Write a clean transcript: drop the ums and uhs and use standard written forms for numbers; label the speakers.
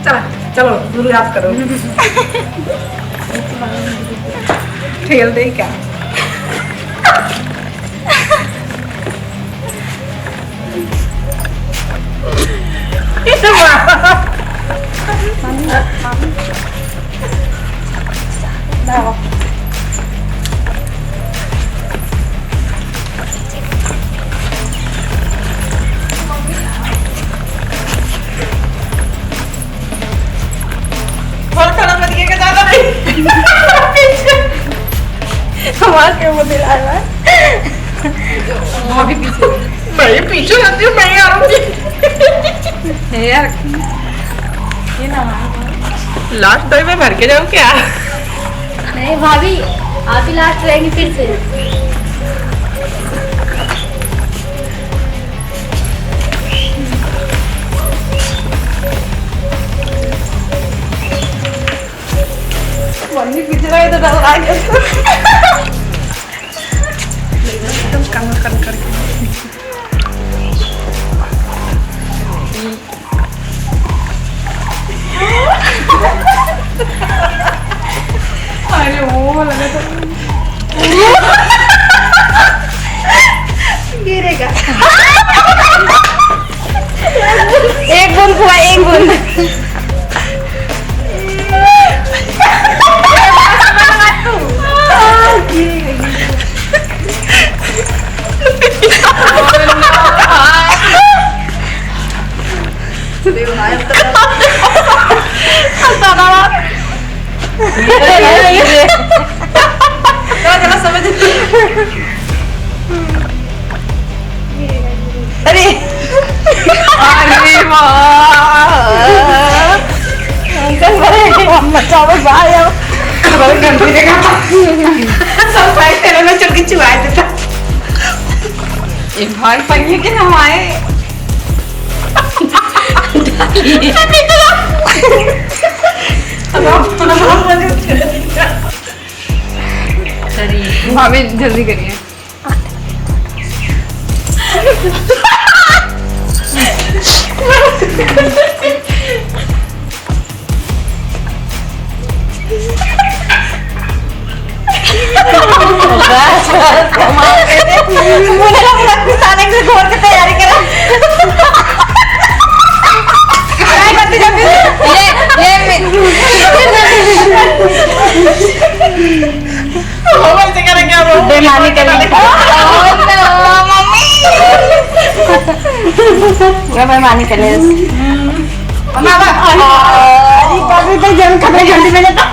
Speaker 1: चलो चलो शुरुआत करो। ठेल दे क्या? हमारे क्यों मुझे आया है? भाभी पीछे। मैं पीछे रहती हूँ, मैं आ रही हूँ। यार ये ना लास्ट टाइम में भर के जाऊँ क्या?
Speaker 2: नहीं भाभी, आप ही लास्ट रहेंगी फिर से।
Speaker 1: मम्मी पीछे रहे तो डर लगा एकदम कन करके। अरे वो लगा तो गिरेगा। एक बूंद खुआ, एक बूंद। अरे भाग पाइए कि हम आए। भाभी जल्दी करिए। तैयारी करा बेमानी कर बेमानी कर जन खबरें घंटी में जाता